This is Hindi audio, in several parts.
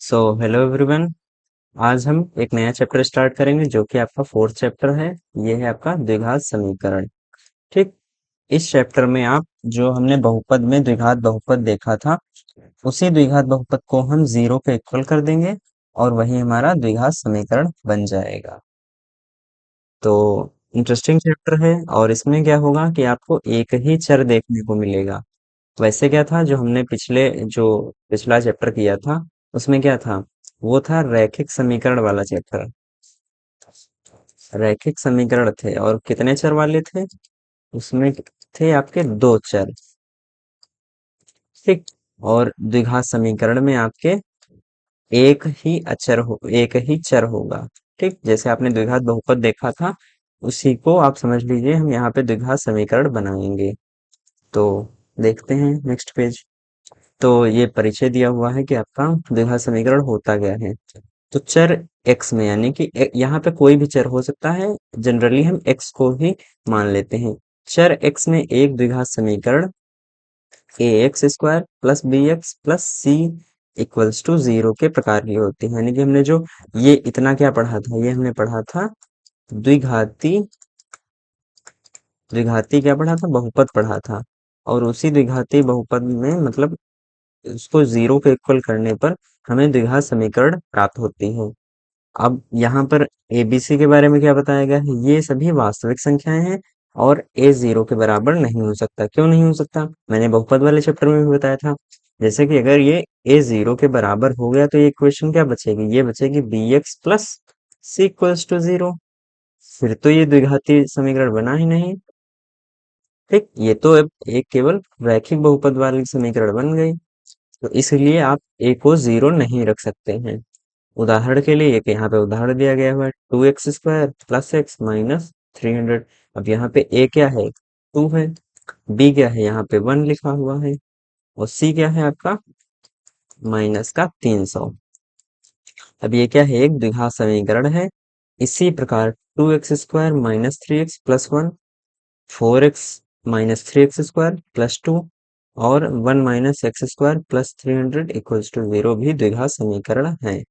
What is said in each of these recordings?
So hello everyone. आज हम एक नया चैप्टर स्टार्ट करेंगे जो कि आपका फोर्थ चैप्टर है। ये है आपका द्विघात समीकरण। ठीक। इस चैप्टर में आप जो हमने बहुपद में द्विघात बहुपद देखा था उसी द्विघात बहुपद को हम जीरो के इक्वल कर देंगे और वही हमारा द्विघात समीकरण बन जाएगा। तो इंटरेस्टिंग चैप्टर है और इसमें क्या होगा कि आपको एक ही चर देखने को मिलेगा। वैसे क्या था जो हमने जो पिछला चैप्टर किया था उसमें क्या था, वो था रैखिक समीकरण वाला चैप्टर। रैखिक समीकरण थे और कितने चर वाले थे उसमें, थे आपके दो चर। ठीक। और द्विघात समीकरण में आपके एक ही चर होगा। ठीक, जैसे आपने द्विघात बहुपद देखा था उसी को आप समझ लीजिए हम यहाँ पे द्विघात समीकरण बनाएंगे। तो देखते हैं नेक्स्ट पेज। तो ये परिचय दिया हुआ है कि आपका द्विघात समीकरण होता क्या है। तो चर x में यानी कि यहाँ पे कोई भी चर हो सकता है, जनरली हम x को ही मान लेते हैं। चर x में एक द्विघात समीकरण a x square plus b x plus C equals to zero के प्रकार की होती है। यानी कि हमने जो ये इतना क्या पढ़ा था, ये हमने पढ़ा था द्विघाती, द्विघाती क्या पढ़ा था, बहुपद पढ़ा था। और उसी द्विघाती बहुपद में मतलब उसको जीरो के इक्वल करने पर हमें द्विघात समीकरण प्राप्त होती है। अब यहाँ पर एबीसी के बारे में क्या बताया गया है, ये सभी वास्तविक संख्याएं हैं और ए जीरो के बराबर नहीं हो सकता। क्यों नहीं हो सकता, मैंने बहुपद वाले चैप्टर में भी बताया था। जैसे कि अगर ये ए जीरो के बराबर हो गया तो ये इक्वेशन क्या बचेगी, ये बचेगी B x plus C equals to zero. फिर तो ये द्विघाती समीकरण बना ही नहीं। ठीक, ये तो अब एक केवल रैखिक बहुपद वाली समीकरण बन गई। तो इसलिए आप ए को जीरो नहीं रख सकते हैं। उदाहरण के लिए एक यहाँ पे उदाहरण दिया गया हुआ है 2x² प्लस एक्स माइनस 300। अब यहाँ पे a क्या है, 2 है। b क्या है, यहाँ पे 1 लिखा हुआ है। और c क्या है आपका, माइनस का 300। अब ये क्या है, एक द्विघात समीकरण है। इसी प्रकार 2x² minus 3x plus 1, 4x minus 3x² plus 2 और 1 minus x² plus 300 equals to 0 भी द्विघात समीकरण है।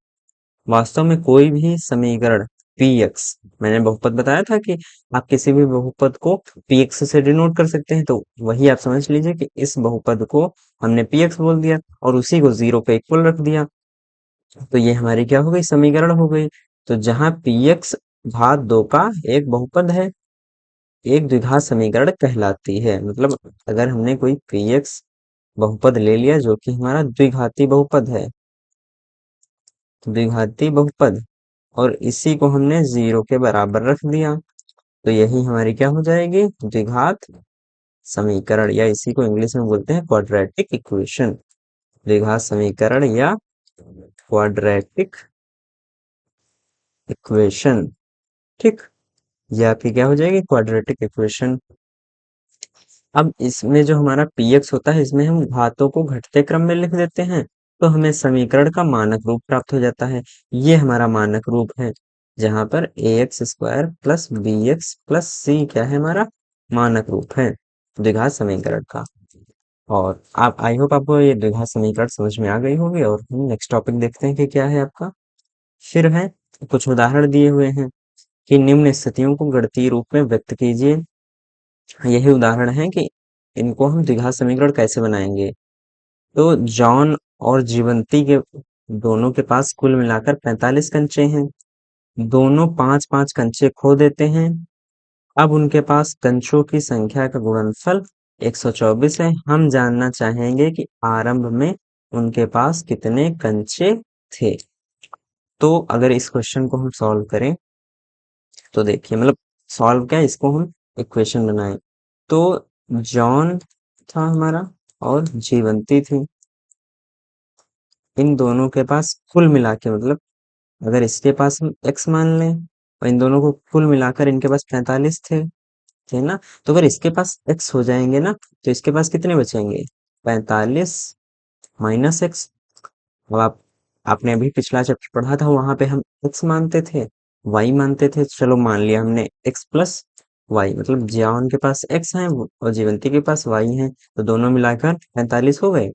वास्तव में कोई भी समीकरण px, मैंने बहुपद बताया था कि आप किसी भी बहुपद को px से डिनोट कर सकते हैं, तो वही आप समझ लीजिए कि इस बहुपद को हमने px बोल दिया और उसी को जीरो पे इक्वल रख दिया। तो ये हमारी क्या हो गई, समीकरण हो गई। तो जहां px घात दो का एक बहुपद है, एक द्विघात समीकरण कहलाती है। मतलब अगर हमने कोई px बहुपद ले लिया जो कि हमारा द्विघाती बहुपद है, द्विघाती बहुपद, और इसी को हमने जीरो के बराबर रख दिया, तो यही हमारी क्या हो जाएगी, द्विघात समीकरण, या इसी को इंग्लिश में बोलते हैं क्वाड्रेटिक इक्वेशन। द्विघात समीकरण या क्वाड्रेटिक इक्वेशन। ठीक, ये आपकी क्या हो जाएगी, क्वाड्रेटिक इक्वेशन। अब इसमें जो हमारा px होता है इसमें हम घातों को घटते क्रम में लिख देते हैं, तो हमें समीकरण का मानक रूप प्राप्त हो जाता है। ये हमारा मानक रूप है जहां पर ax² plus b x plus c क्या है, हमारा मानक रूप है द्विघात समीकरण का। और आप, आई होप आपको ये द्विघात समीकरण समझ में आ गई होगी। और हम नेक्स्ट टॉपिक देखते हैं कि क्या है आपका। फिर है कुछ उदाहरण दिए हुए हैं कि निम्न स्थितियों को गणितीय रूप में व्यक्त कीजिए। यही उदाहरण है कि इनको हम द्विघात समीकरण कैसे बनाएंगे। तो जॉन और जीवंती के दोनों के पास कुल मिलाकर 45 कंचे हैं। दोनों पांच पांच कंचे खो देते हैं। अब उनके पास कंचों की संख्या का गुणनफल 124 है। हम जानना चाहेंगे कि आरंभ में उनके पास कितने कंचे थे। तो अगर इस क्वेश्चन को हम सॉल्व करें तो देखिए, मतलब सॉल्व क्या, इसको हम इक्वेशन बनाएं। तो जॉन था हमारा और जीवंती थी, इन दोनों के पास कुल मिला के, मतलब अगर इसके पास हम x मान लें और इन दोनों को कुल मिलाकर इनके पास 45 थे, थे ना। तो अगर इसके पास x हो जाएंगे ना तो इसके पास कितने बचेंगे, 45 माइनस एक्स। अब आपने अभी पिछला चैप्टर पढ़ा था, वहां पे हम x मानते थे, y मानते थे, चलो मान लिया हमने x प्लस y, मतलब जियान के पास x है और जीवंती के पास y है, तो दोनों मिलाकर 45 हो गए।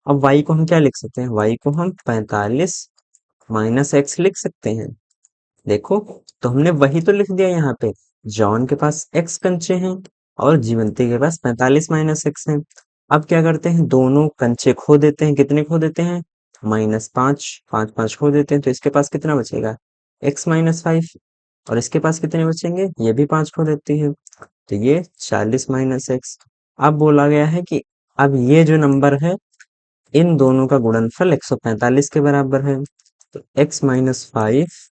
अब y को हम क्या लिख सकते हैं, y को हम 45 माइनस एक्स लिख सकते हैं। देखो, तो हमने वही तो लिख दिया यहाँ पे। जॉन के पास एक्स कंचे हैं और जीवंती के पास 45 माइनस एक्स है। अब क्या करते हैं, दोनों कंचे खो देते हैं। कितने खो देते हैं? -5, 5 5 खो देते हैं, तो इसके पास कितना बचेगा? x-5। और इसके पास कितने बचेंगे? ये भी 5 खो देती है, तो ये 40 माइनस एक्स। अब बोला गया है कि अब ये जो नंबर है, इन दोनों का गुणनफल 145 के बराबर है। तो x-5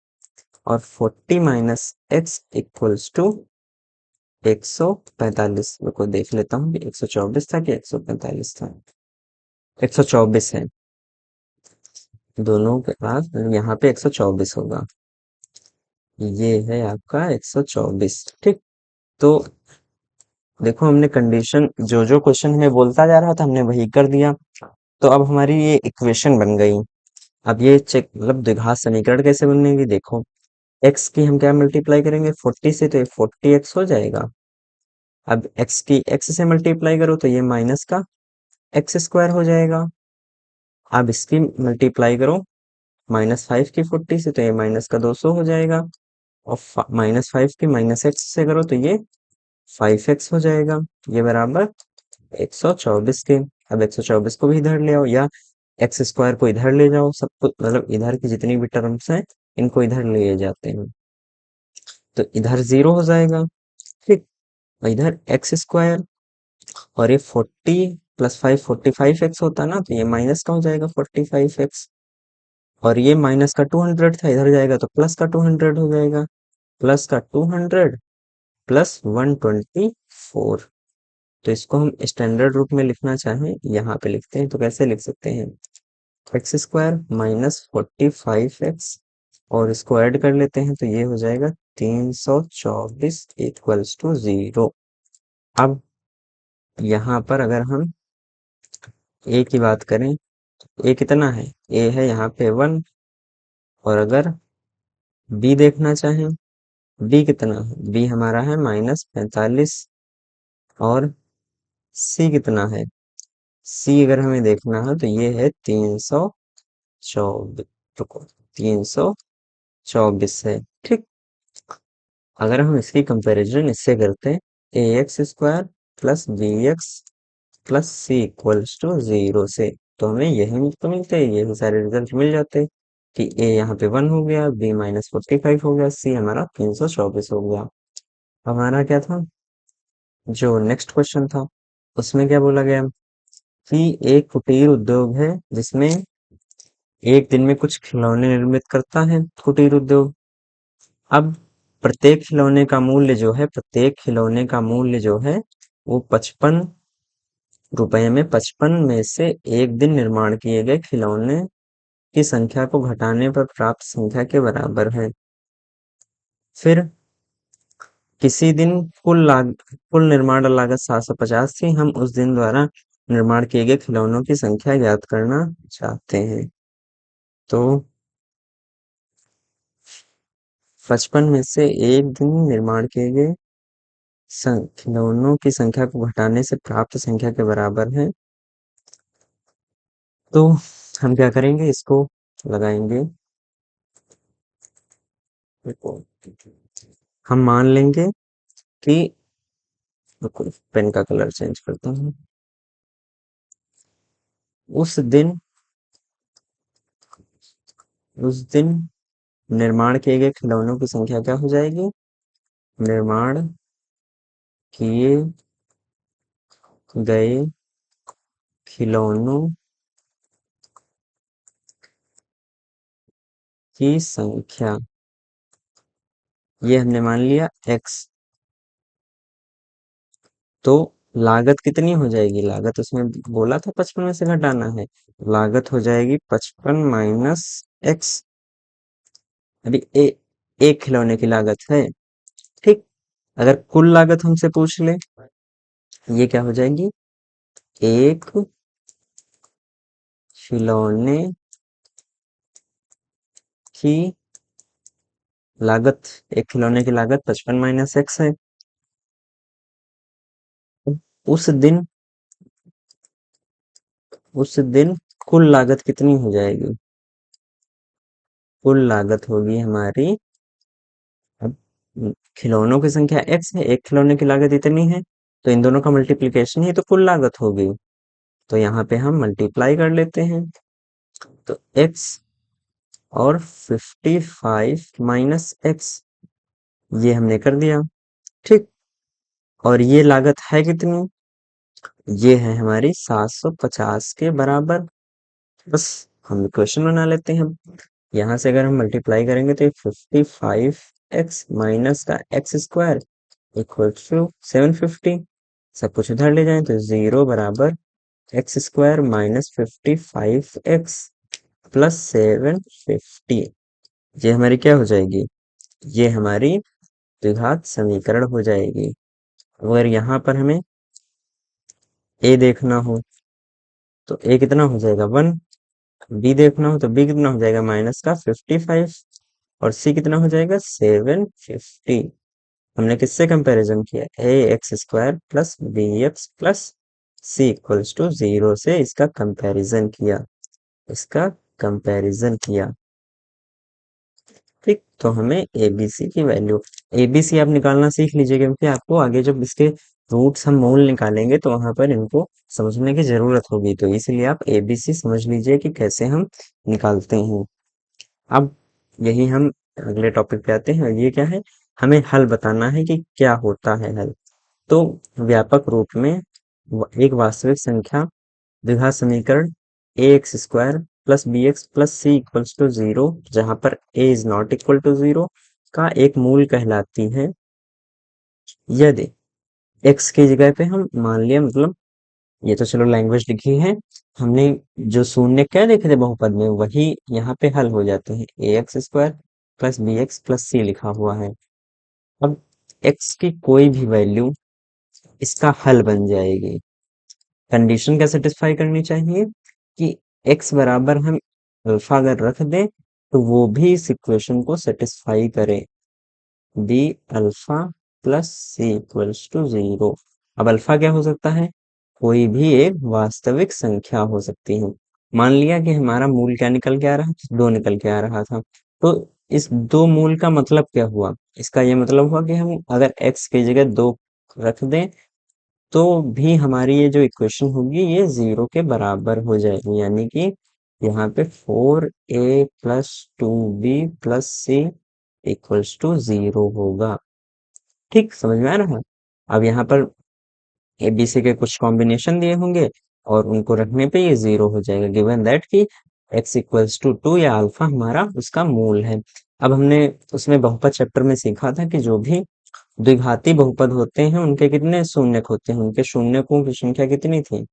और 40 माइनस एक्स इक्वल्स टू 145। को देख लेता हूँ कि 124 था कि 145 था। 124 है, दोनों के पास यहाँ पे 124 होगा। ये है आपका 124। ठीक, तो देखो, हमने कंडीशन जो जो क्वेश्चन हमें बोलता जा रहा था हमने वही कर दिया। तो अब हमारी ये इक्वेशन बन गई। अब ये चेक, मतलब द्विघात समीकरण कैसे बनेगी, देखो। x की हम क्या मल्टीप्लाई करेंगे 40 से, तो ये 40x हो जाएगा। अब x की x से मल्टीप्लाई करो तो ये माइनस का एक्स स्क्वायर हो जाएगा। अब इसकी मल्टीप्लाई करो -5 की 40 से, तो ये माइनस का 200 हो जाएगा। और -5 की -x से करो तो ये 5x हो जाएगा। ये बराबर 124 के। अब 124 को भी इधर ले आओ, या एक्स स्क्वायर को इधर ले जाओ। सब कुछ मतलब इधर की जितनी भी टर्म्स हैं इनको इधर ले जाते हैं, तो इधर 0 हो जाएगा। ठीक, और इधर एक्स स्क्वायर, और ये 40 प्लस 5 45x होता ना, तो ये माइनस का हो जाएगा 45x। और ये माइनस का 200 था, इधर जाएगा तो प्लस का 200 हो जाएगा। प्लस का 200 प्लस 124। तो इसको हम स्टैंडर्ड रूप में लिखना चाहें, यहाँ पे लिखते हैं, तो कैसे लिख सकते हैं? एक्स स्क्वायर -45x, और इसको ऐड कर लेते हैं तो ये हो जाएगा 324 इक्वल्स टू 0। अब यहाँ पर अगर हम ए की बात करें, ए कितना है? ए है यहाँ पे 1। और अगर बी देखना चाहें, बी कितना है? बी हमारा है -45। और सी कितना है? सी अगर हमें देखना है तो ये है 324। रुको, 324 है। ठीक, अगर हम इसकी कंपैरिजन इससे करते हैं, a x square plus b x plus C equals to 0 से, तो हमें यही तो मिलते हैं, यही सारे रिजल्ट मिल जाते हैं कि ए यहाँ पे 1 हो गया, बी -45 हो गया, सी हमारा 324 हो गया। हमारा क्या था, जो नेक्स्ट क्वेश्चन था उसमें क्या बोला गया कि एक कुटीर उद्योग है जिसमें एक दिन में कुछ खिलौने निर्मित करता है कुटीर उद्योग। अब प्रत्येक खिलौने का मूल्य जो है वो 55 रुपए में 55 में से एक दिन निर्माण किए गए खिलौने की संख्या को घटाने पर प्राप्त संख्या के बराबर है। फिर किसी दिन कुल निर्माण लागत 750 थी। हम उस दिन द्वारा निर्माण किए गए खिलौनों की संख्या ज्ञात करना चाहते हैं। तो 55 में से एक दिन निर्माण किए गए खिलौनों की संख्या को घटाने से प्राप्त संख्या के बराबर है। तो हम क्या करेंगे, इसको लगाएंगे। देखो, हम मान लेंगे कि, रुको, पेन का कलर चेंज करता हूँ। उस दिन उस दिन निर्माण किए गए खिलौनों की संख्या क्या हो जाएगी? निर्माण किए गए खिलौनों की संख्या, ये हमने मान लिया x। तो लागत कितनी हो जाएगी? लागत उसमें बोला था 55 में से घटाना है, लागत हो जाएगी 55 माइनस एक्स। अभी एक खिलौने की लागत है। ठीक, अगर कुल लागत हमसे पूछ ले, ये क्या हो जाएगी? एक खिलौने की लागत, एक खिलौने की लागत 55 माइनस एक्स है। उस दिन उस दिन कुल लागत कितनी हो जाएगी? कुल लागत होगी हमारी। अब खिलौनों की संख्या x है, एक खिलौने की लागत इतनी है, तो इन दोनों का मल्टीप्लिकेशन ही तो कुल लागत होगी। तो यहाँ पे हम मल्टीप्लाई कर लेते हैं। तो x और 55 माइनस x, ये हमने कर दिया। ठीक। और ये लागत है कितनी? ये है हमारी 750 के बराबर। बस हम इक्वेशन बना लेते हैं। यहाँ से अगर हम मल्टीप्लाई करेंगे तो ये 55x माइनस का एक्स स्क्वायर इक्वल टू 750। सब कुछ उधर ले जाएं तो 0 बराबर x square minus 55x plus 750। ये हमारी क्या हो जाएगी? ये हमारी द्विघात समीकरण हो जाएगी। अगर यहाँ पर हमें a देखना हो तो a कितना हो जाएगा 1, b देखना हो तो b कितना हो जाएगा माइनस का 55, और c कितना हो जाएगा 750। हमने किससे कंपैरिजन किया? A x square plus b x plus C equals to 0 से इसका कंपैरिजन किया, इसका कंपैरिजन किया। ठीक। तो हमें एबीसी की वैल्यू, एबीसी आप निकालना सीख लीजिए, क्योंकि आपको आगे जब इसके रूट्स हम मूल निकालेंगे तो वहां पर इनको समझने की जरूरत होगी। तो इसलिए आप एबीसी समझ लीजिए कि कैसे हम निकालते हैं। अब यही हम अगले टॉपिक पे आते हैं। ये क्या है? हमें हल बताना है कि क्या होता है हल। तो व्यापक रूप में एक वास्तविक संख्या द्विघात समीकरण a x square plus b x plus C equals to 0, जहां पर a is not equal to 0 का एक मूल कहलाती है यदि एक्स की जगह पे हम मान लिया, मतलब ये तो चलो लैंग्वेज लिखी है हमने, जो शून्य क्या देखे थे बहुपद में वही यहाँ पे हल हो जाते हैं। A x square plus b x plus c लिखा हुआ है। अब एक्स की कोई भी वैल्यू इसका हल बन जाएगी। कंडीशन क्या सेटिस्फाई करनी चाहिए कि x बराबर हम अल्फा अगर रख दें तो वो भी इस इक्वेशन को सेटिस्फाई करे। B alpha plus C equals to 0। अब अल्फा क्या हो सकता है? कोई भी एक वास्तविक संख्या हो सकती है। मान लिया कि हमारा मूल क्या निकल के आ रहा है? 2 निकल के आ रहा था। तो इस दो मूल का मतलब क्या हुआ? इसका ये मतलब हुआ कि हम अगर x की जगह 2 रख दें तो भी हमारी ये जो इक्वेशन होगी ये 0 के बराबर हो जाएगी। यानी कि यहाँ पे 4a plus 2b plus C equals to 0 होगा। ठीक, समझ में आ रहा है? अब यहाँ पर ए बी सी के कुछ कॉम्बिनेशन दिए होंगे और उनको रखने पे ये 0 हो जाएगा, गिवन दैट कि x इक्वल्स टू 2 या अल्फा हमारा उसका मूल है। अब हमने उसमें बहुपद चैप्टर में सीखा था कि जो भी द्विघाती बहुपद होते हैं उनके कितने शून्यक होते हैं, उनके शून्यकों की संख्या कितनी थी?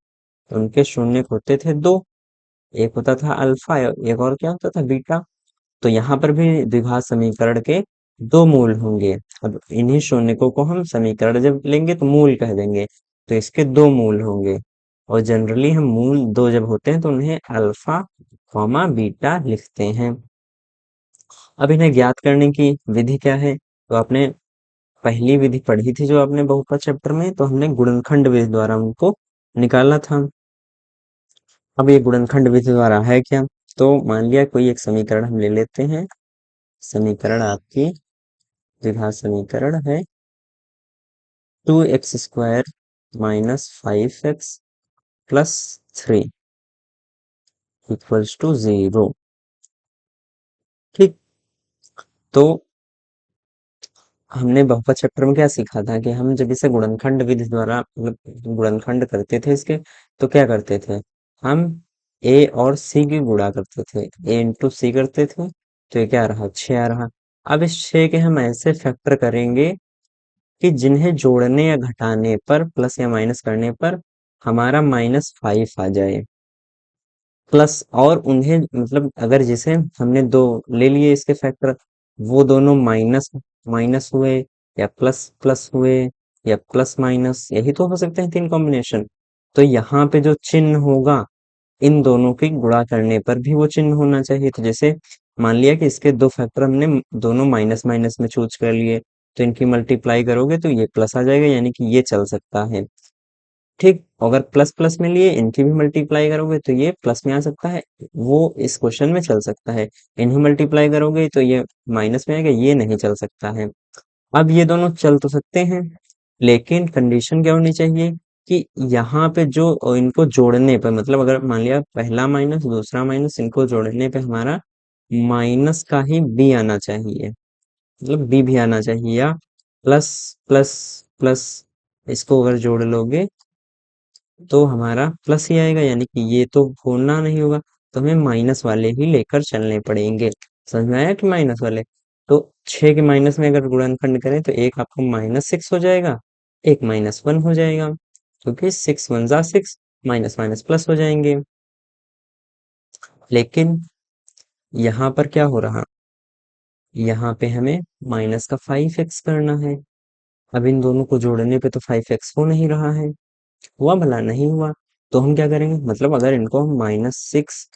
उनके शून्यक होते थे 2। एक होता था अल्फा, एक और क्या होता था? बीटा। तो यहाँ पर भी द्विघात समीकरण के दो मूल होंगे। अब इन्हीं शून्यकों को हम समीकरण जब लेंगे तो मूल कह देंगे। तो इसके दो मूल होंगे, और जनरली हम मूल दो जब होते हैं तो उन्हें अल्फा कॉमा बीटा लिखते हैं। अब इन्हें ज्ञात करने की विधि क्या है? तो आपने पहली विधि पढ़ी थी जो आपने बहुपद चैप्टर में, तो हमने गुणनखंड विधि द्वारा उनको निकाला था। अब ये गुणनखंड विधि द्वारा है क्या? तो मान लिया कोई एक समीकरण हम ले लेते हैं। समीकरण आपकी द्विघात समीकरण है 2x square minus 5x plus 3 equals to 0। ठीक। तो हमने बहुपद चैप्टर में क्या सीखा था कि हम जब इसे गुणनखंड विधि द्वारा मतलब गुणनखंड करते थे इसके, तो क्या करते थे? हम a और c की गुणा करते थे, a इंटू सी करते थे, तो ये क्या आ रहा? 6 आ रहा। अब इस 6 के हम ऐसे फैक्टर करेंगे कि जिन्हें जोड़ने या घटाने पर, प्लस या माइनस करने पर हमारा -5 आ जाए। प्लस और उन्हें मतलब अगर जिसे हमने दो ले लिए इसके फैक्टर, वो दोनों माइनस माइनस हुए या प्लस प्लस हुए या प्लस माइनस, यही तो हो सकते हैं तीन कॉम्बिनेशन। तो यहाँ पे जो चिन्ह होगा इन दोनों की गुणा करने पर भी वो चिन्ह होना चाहिए। तो जैसे मान लिया कि इसके दो फैक्टर हमने दोनों माइनस माइनस में चूज कर लिए, तो इनकी मल्टीप्लाई करोगे तो ये प्लस आ जाएगा, यानी कि ये चल सकता है। ठीक, अगर प्लस प्लस में लिए इनकी भी मल्टीप्लाई करोगे तो ये प्लस में आ सकता है, वो इस क्वेश्चन में चल सकता है। इन्हें मल्टीप्लाई करोगे तो ये माइनस में आएगा, ये नहीं चल सकता है। अब ये दोनों चल तो सकते हैं, लेकिन कंडीशन क्या होनी चाहिए कि यहाँ पे जो इनको जोड़ने पर, मतलब अगर मान लिया पहला माइनस दूसरा माइनस, इनको जोड़ने पे हमारा माइनस का ही बी आना चाहिए, मतलब बी भी आना चाहिए, या प्लस प्लस प्लस, इसको अगर जोड़ लोगे तो हमारा प्लस ही आएगा, यानी कि ये तो होना नहीं होगा, तो हमें माइनस वाले ही लेकर चलने पड़ेंगे। समझ में आया कि माइनस वाले? तो 6 के माइनस में अगर गुणनखंड करें तो एक आपको -6 हो जाएगा, एक -1 हो जाएगा, क्योंकि 6 1 जा 6, माइनस माइनस प्लस हो जाएंगे। लेकिन यहाँ पर क्या हो रहा, यहाँ पे हमें माइनस का 5x करना है। अब इन दोनों को जोड़ने पे तो 5x हो नहीं रहा है, हुआ भला? नहीं हुआ। तो हम क्या करेंगे, मतलब अगर इनको हम -6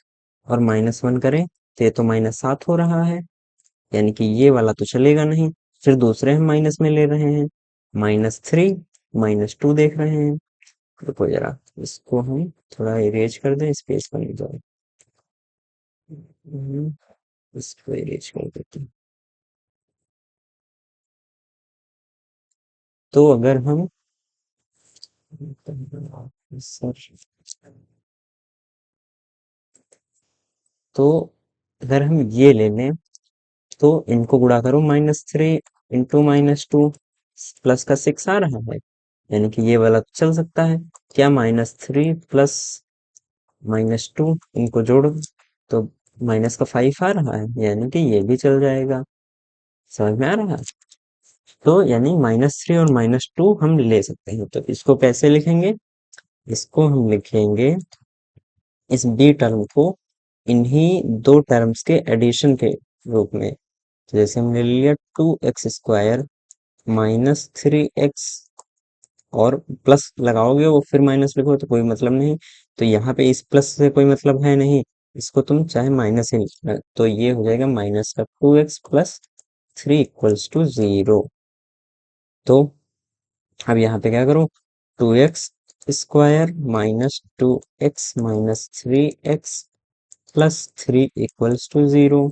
और -1 करें तो ये तो -7 हो रहा है, यानी कि ये वाला तो चलेगा नहीं। फिर दूसरे हम माइनस में ले रहे हैं, -3 -2 देख रहे हैं। रुको जरा, इसको हम थोड़ा इरेज कर दें, स्पेस बन जाए। हम्म, इसको इरेज कर देते हैं। तो अगर हम सर, तो अगर हम ये ले लें तो इनको गुणा करो, -3 इंटू -2, प्लस का 6 आ रहा है, यानी कि ये वाला तो चल सकता है। क्या -3 प्लस -2 इनको जोड़ो तो माइनस का 5 आ रहा है, यानी कि ये भी चल जाएगा। समझ में आ रहा है? तो यानी -3 और -2 हम ले सकते हैं। तो इसको कैसे लिखेंगे? इसको हम लिखेंगे, इस बी टर्म को इन्हीं दो टर्म्स के एडिशन के रूप में। तो जैसे हमने ले लिया 2x² -3x, और प्लस लगाओगे वो फिर माइनस लिखो तो कोई मतलब नहीं, तो यहाँ पे इस प्लस से कोई मतलब है नहीं, इसको तुम चाहे माइनस ही लिखना, तो ये हो जाएगा माइनस का 2x प्लस 3 इक्वल्स टू 0। तो अब यहाँ पे क्या करो, 2x² -2x -3x plus 3 equals to 0।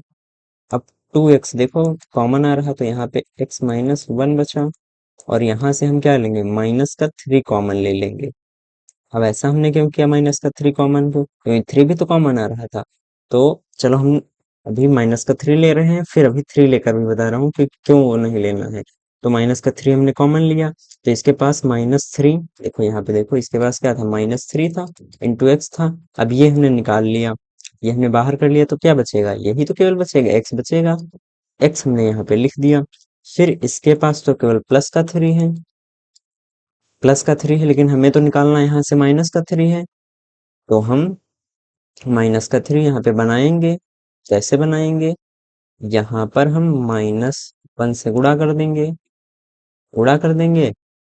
अब 2x देखो कॉमन आ रहा, तो यहाँ पे x-1 बचा, और यहाँ से हम क्या लेंगे, माइनस का 3 कॉमन ले लेंगे। अब ऐसा हमने क्यों किया, माइनस का 3 कॉमन को, क्योंकि 3 भी तो कॉमन आ रहा था। तो चलो हम अभी माइनस का 3 ले रहे हैं, फिर अभी 3 लेकर भी बता रहा हूँ कि क्यों वो नहीं लेना है। तो माइनस का 3 हमने कॉमन लिया, तो इसके पास -3, देखो यहाँ पे देखो, इसके पास क्या था, -3 था, इंटू एक्स था। अब ये हमने निकाल लिया, ये हमने बाहर कर लिया, तो क्या बचेगा, यही तो केवल बचेगा, एक्स बचेगा। एक्स हमने यहाँ पे लिख दिया। फिर इसके पास तो केवल प्लस का 3 है, प्लस का 3 है, लेकिन हमें तो निकालना यहाँ से माइनस का 3 है, तो हम माइनस का 3 यहाँ पे बनाएंगे। कैसे बनाएंगे, यहाँ पर हम -1 से गुणा कर देंगे,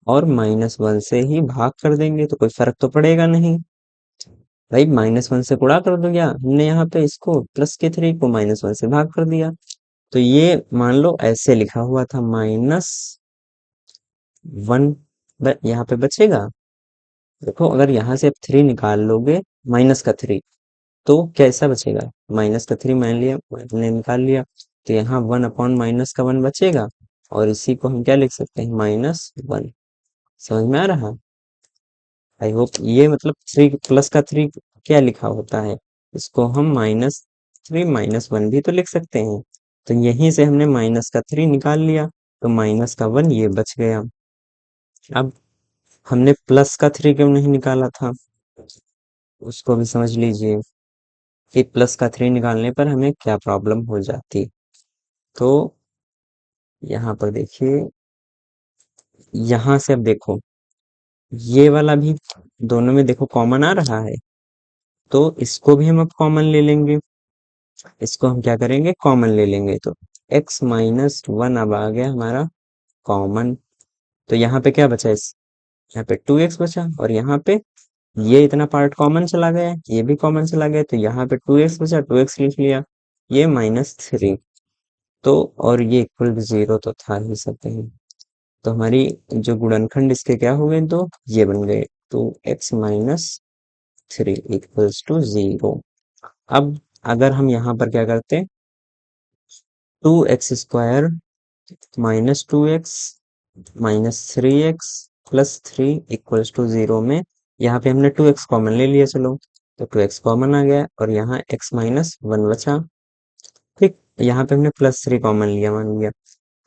और -1 से ही भाग कर देंगे, तो कोई फर्क तो पड़ेगा नहीं। भाई -1 से गुणा कर दो, या हमने यहाँ पे इसको प्लस के 3 को -1 से भाग कर दिया। तो ये मान लो ऐसे लिखा हुआ था, -1 यहाँ पे बचेगा। देखो अगर यहाँ से आप 3 निकाल लोगे, माइनस का 3, तो कैसा बचेगा, माइनस का 3 मान लिया, मैंने निकाल लिया, तो यहाँ 1 अपॉन माइनस का 1 बचेगा, और इसी को हम क्या लिख सकते हैं, -1। समझ में आ रहा? आई होप ये, मतलब 3 प्लस का 3 क्या लिखा होता है, इसको हम -3 -1 भी तो लिख सकते हैं। तो यहीं से हमने माइनस का 3 निकाल लिया, तो माइनस का 1 ये बच गया। अब हमने प्लस का 3 क्यों नहीं निकाला था, उसको भी समझ लीजिए कि प्लस का 3 निकालने पर हमें क्या प्रॉब्लम हो जाती। तो यहाँ पर देखिए, यहाँ से अब देखो, ये वाला भी दोनों में देखो कॉमन आ रहा है, तो इसको भी हम अब कॉमन ले लेंगे। इसको हम क्या करेंगे, कॉमन ले लेंगे, तो x-1 अब आ गया हमारा कॉमन। तो यहाँ पे क्या बचा, इस यहाँ पे 2x बचा, और यहाँ पे ये इतना पार्ट कॉमन चला गया, ये भी कॉमन चला गया, तो यहाँ पे 2x बचा, 2x लिख लिया, ये -3, तो और ये इक्वल टू 0 तो था ही सब कहीं। तो हमारी जो गुणनखंड इसके क्या हो गए, तो ये बन गए। 2x-3 equals to 0। अब अगर हम यहाँ पर क्या करते, 2x² -2x -3x +3 equals to 0 में यहाँ पे हमने 2x कॉमन ले लिया, चलो तो 2x कॉमन आ गया और यहाँ x-1 बचा। ठीक, यहाँ पे हमने +3 कॉमन लिया, मान लिया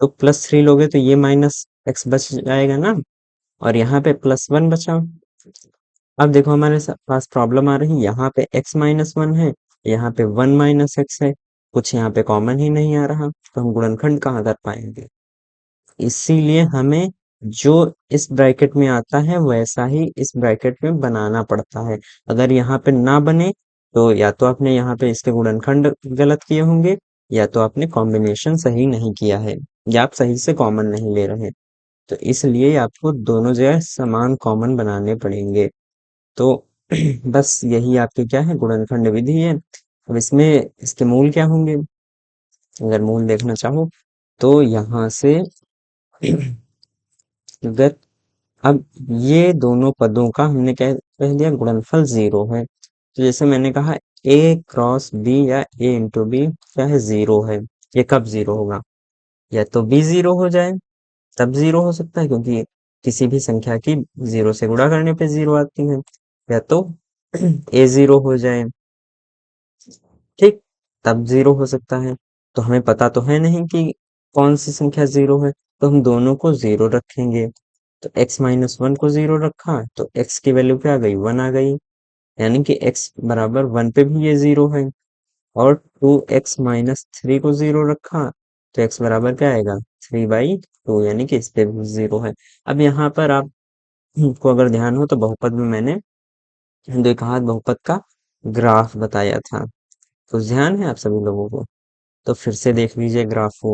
तो +3 लोगे तो ये -x बच जाएगा ना, और यहाँ पे +1 बचा। अब देखो हमारे पास प्रॉब्लम आ रही, यहाँ पे x-1 है, यहाँ पे 1 - x है, कुछ यहाँ पे कॉमन ही नहीं आ रहा, तो हम गुणनखंड कहाँ कर पाएंगे। इसीलिए हमें जो इस ब्रैकेट में आता है वैसा ही इस ब्रैकेट में बनाना पड़ता है। अगर यहाँ पे ना बने तो या तो आपने यहाँ पे इसके गुणनखंड गलत किए होंगे, या तो आपने कॉम्बिनेशन सही नहीं किया है, या आप सही से कॉमन नहीं ले रहे। तो इसलिए आपको दोनों जगह समान कॉमन बनाने पड़ेंगे। तो बस यही आपकी क्या है, गुणनखंड विधि है। अब इसमें इसके मूल क्या होंगे, अगर मूल देखना चाहो तो यहाँ से अगर अब ये दोनों पदों का हमने क्या कह दिया, गुणनफल 0 है। तो जैसे मैंने कहा a क्रॉस b या a इंटू बी क्या है, 0 है। ये कब 0 होगा, या तो b 0 हो जाए तब 0 हो सकता है, क्योंकि किसी भी संख्या की 0 से गुणा करने पे 0 आती है, या तो a 0 हो जाए, ठीक, तब 0 हो सकता है। तो हमें पता तो है नहीं कि कौन सी संख्या 0 है, तो हम दोनों को 0 रखेंगे। तो x-1 को 0 रखा तो x की वैल्यू क्या आ गई, 1 आ गई, यानी कि x बराबर 1 पे भी ये 0 है। और 2x-3 को 0 रखा तो x बराबर क्या आएगा, 3/2, यानी कि इस पे भी 0 है। अब यहाँ पर आप को अगर ध्यान हो तो बहुपद में मैंने द्विघात बहुपद का ग्राफ बताया था, तो ध्यान है आप सभी लोगों को, तो फिर से देख लीजिए ग्राफ,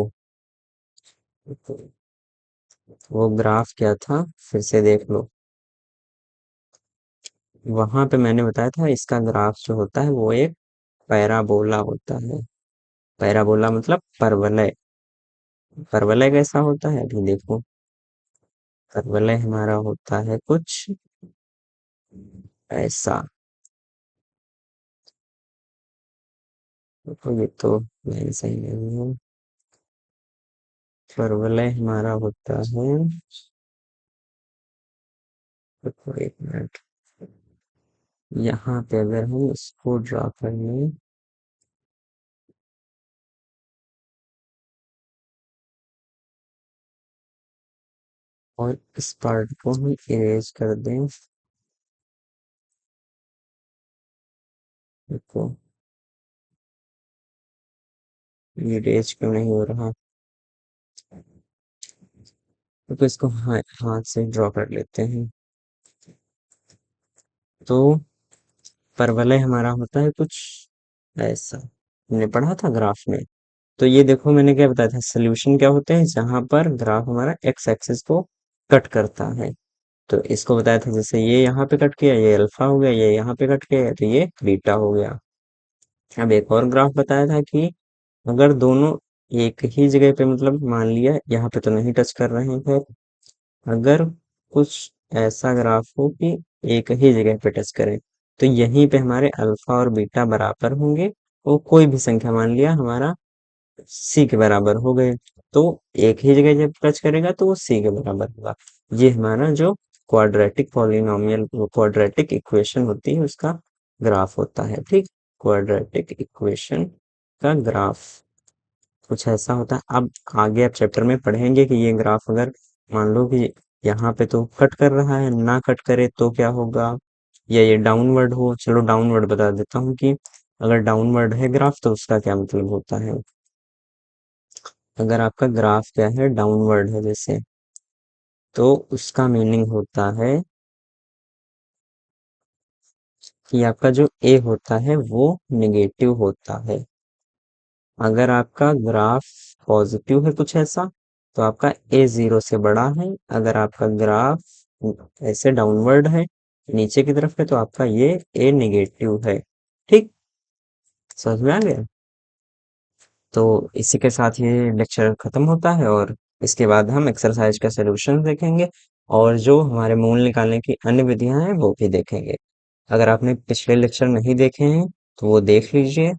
वो ग्राफ क्या था फिर से देख लो। वहां पे मैंने बताया था इसका ग्राफ जो होता है वो एक पैराबोला होता है। पैराबोला मतलब परवलय। परवलय कैसा होता है अभी देखो, परवलय हमारा होता है कुछ ऐसा। देखो ये तो नहीं सही नहीं है, परवलय हमारा होता है, देखो एक मिनट, यहाँ पे अगर हम इसको ड्रा कर लें, और इस पार्ट को हम इरेज कर दें, देखो इरेज क्यों नहीं हो रहा, तो इसको हाथ से ड्रॉ कर लेते हैं। तो परवलय हमारा होता है कुछ ऐसा, हमने पढ़ा था ग्राफ में। तो ये देखो मैंने क्या बताया था, सोल्यूशन क्या होते हैं, जहां पर ग्राफ हमारा एक्स एक्सिस को कट करता है। तो इसको बताया था, जैसे ये यहाँ पे कट किया, ये अल्फा हो गया, ये यहाँ पे कट किया तो ये बीटा हो गया। अब एक और ग्राफ बताया था कि अगर दोनों एक ही जगह पे, मतलब मान लिया यहाँ पे तो नहीं टच कर रहे हैं, अगर कुछ ऐसा ग्राफ हो कि एक ही जगह पे टच करे, तो यहीं पे हमारे अल्फा और बीटा बराबर होंगे। वो कोई भी संख्या मान लिया हमारा सी के बराबर हो गए, तो एक ही जगह जब टच करेगा तो वो सी के बराबर होगा। ये हमारा जो क्वाड्रेटिक पॉलिनोमियल क्वाड्रेटिक इक्वेशन होती है उसका ग्राफ होता है, ठीक। क्वाड्रेटिक इक्वेशन का ग्राफ कुछ ऐसा होता है। अब आगे आप चैप्टर में पढ़ेंगे कि ये ग्राफ अगर मान लो कि यहाँ पे तो कट कर रहा है, ना कट करे तो क्या होगा, या ये डाउनवर्ड हो, चलो डाउनवर्ड बता देता हूँ कि अगर डाउनवर्ड है ग्राफ तो उसका क्या मतलब होता है। अगर आपका ग्राफ क्या है, डाउनवर्ड है जैसे, तो उसका मीनिंग होता है कि आपका जो ए होता है वो नेगेटिव होता है। अगर आपका ग्राफ पॉजिटिव है कुछ ऐसा, तो आपका ए 0 से बड़ा है। अगर आपका ग्राफ ऐसे डाउनवर्ड है, नीचे की तरफ है, तो आपका ये ए नेगेटिव है, ठीक, समझ में आ गया। तो इसी के साथ ये लेक्चर खत्म होता है, और इसके बाद हम एक्सरसाइज का सलूशन देखेंगे। और जो हमारे मूल निकालने की अन्य विधियां हैं वो भी देखेंगे। अगर आपने पिछले लेक्चर नहीं देखे हैं तो वो देख लीजिए।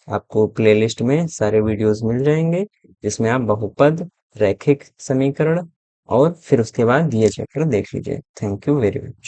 आपको प्लेलिस्ट में सारे वीडियोस मिल जाएंगे जिसमें आप बहुपद, रैखिक समीकरण और फिर उसके बाद दिए चक्र देख लीजिए। Thank you very much.